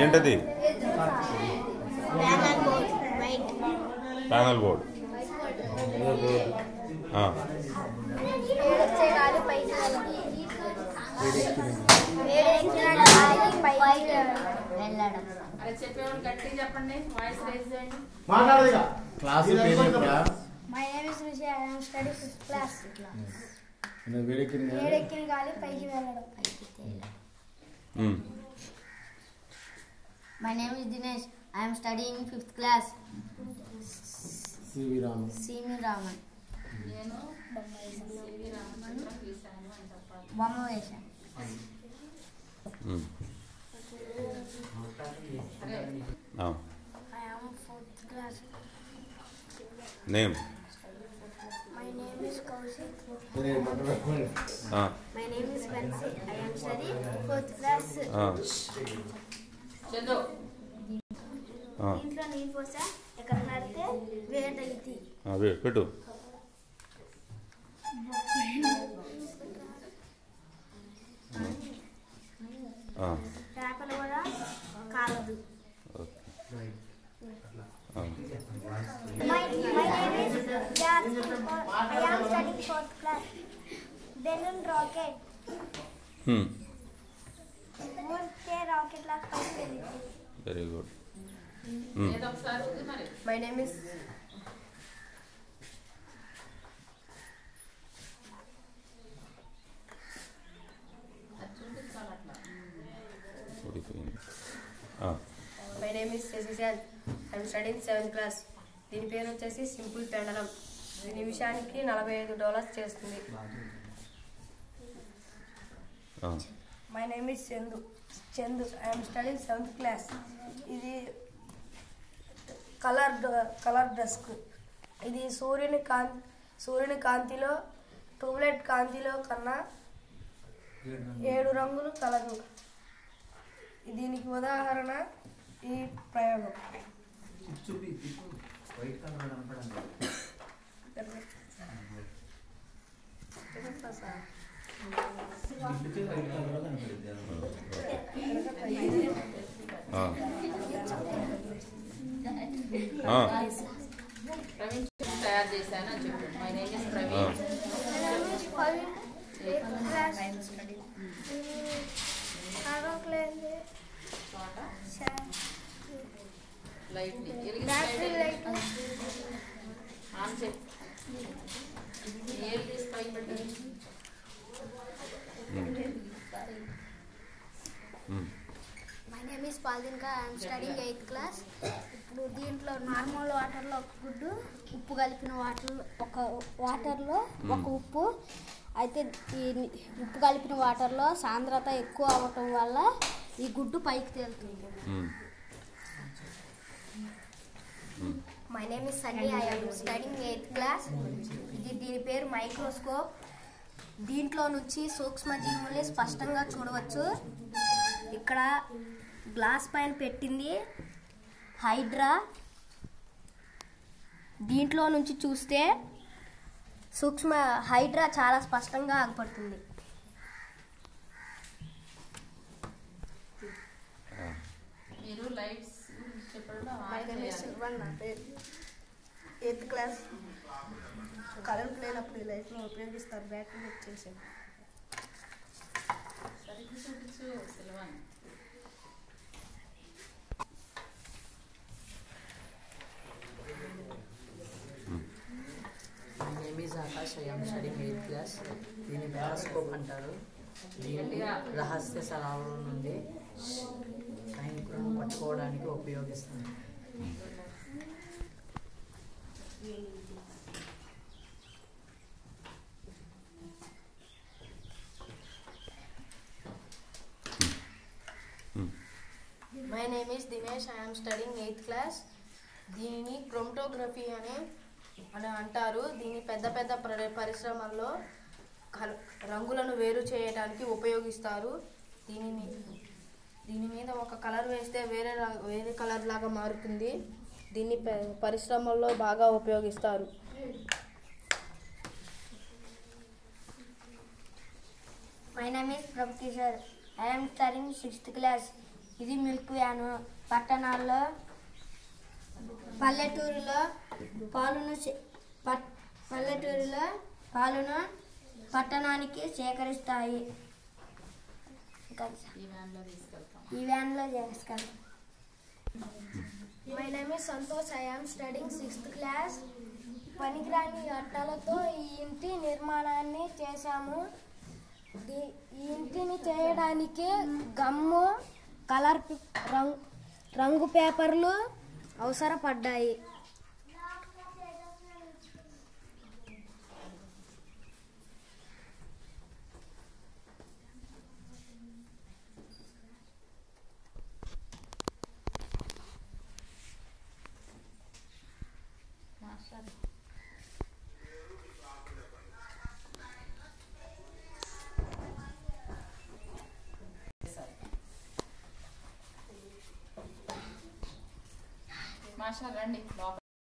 ఏంటది? Panel board. My name is Dinesh. I am studying 5th class. C.V. Raman. Bomma Vesha. I am 4th class. Name? My name is Kaushik. My name is Vansi. I am studying 4th class. ఇంట్లో నీళ్ళు పోసా ఎక్కడ నడితే వేడి పెట్టు. చేపలు కూడా కాలదు. My name is Jas. I am studying 4th class. Balloon rocket. Rocket like very good. My name is My name is Cecilia. I am studying 7th class. దీని పేరు వచ్చేసి సింపుల్ పెండలం. ఇది నిమిషానికి $45 చేస్తుంది. My name is Chandu. I am studying 7th class. ఇది colour dusk. ఇది సూర్యుని కాంతిలో ట్యూబ్లైట్ కాంతిలో కన్నా 7 రంగులు కలదు. దీనికి ఉదాహరణ ఈ ప్రయోగం. ప్రవీణ్ తయారు చేశాను అని చెప్పు. My name is Praveen. Light on చెప్పు. ఏం తీసి పైకి పెట్టు. My name is Paldinka. I am studying 8th class. ఇప్పుడు దీంట్లో నార్మల్ వాటర్లో ఒక గుడ్డు, ఉప్పు కలిపిన వాటర్లో ఒక ఉప్పు. అయితే ఈ ఉప్పు కలిపిన వాటర్లో సాంద్రత ఎక్కువ అవ్వటం వల్ల ఈ గుడ్డు పైకి తేలుతుంది. My name is Sunny. I am studying 8th class. దీని పేరు మైక్రోస్కోప్. దీంట్లో నుంచి సూక్ష్మజీవుల్ని స్పష్టంగా చూడవచ్చు. ఇక్కడ గ్లాస్ పైన పెట్టింది హైడ్రా. దీంట్లో నుంచి చూస్తే హైడ్రా చాలా స్పష్టంగా ఆగపడుతుంది. మీరు లైట్స్ చెప్పడం. My name is Silvan. నా పేరు 8th class. కరెంట్ లేనప్పుడు లైట్లో ఉపయోగిస్తారు. బ్యాటరీ వచ్చేసాను. సరిగ్గా చూపించు Sylvan. My name is Akash. I am studying 8th class. దీన్ని పెరాస్కోప్ అంటారు. దీన్ని రహస్య స్థలాల నుండి సైనికులను పట్టుకోవడానికి ఉపయోగిస్తారు. My name is Dinesh. I am studying 8th class. దీనిని క్రోమటోగ్రఫీ అని అంటారు. దీన్ని పెద్ద పరిశ్రమల్లో రంగులను వేరు చేయడానికి ఉపయోగిస్తారు. దీని మీద ఒక కలర్ వేస్తే వేరే కలర్ లాగా మారుతుంది. దీన్ని పరిశ్రమల్లో బాగా ఉపయోగిస్తారు. My name is Prabhukishore. I'm studying 6th class. ఇది మిల్క్ వ్యాను. పట్టణాల్లో పల్లెటూరులో పాలును పట్టణానికి సేకరిస్తాయి. ఈ వ్యాన్లో తీసుకెళ్తాం. ఈ వ్యాన్లో చేసుకెళ్తాం. My name is Santosh. I am studying 6th class. పనికిరాని అట్టలతో ఈ ఇంటి నిర్మాణాన్ని చేశాము. ఈ ఇంటిని చేయడానికి గమ్ము, కలర్ రంగు పేపర్లు అవసరపడ్డాయి. మాస్టర్ మాస్టర్ రండి లోపల.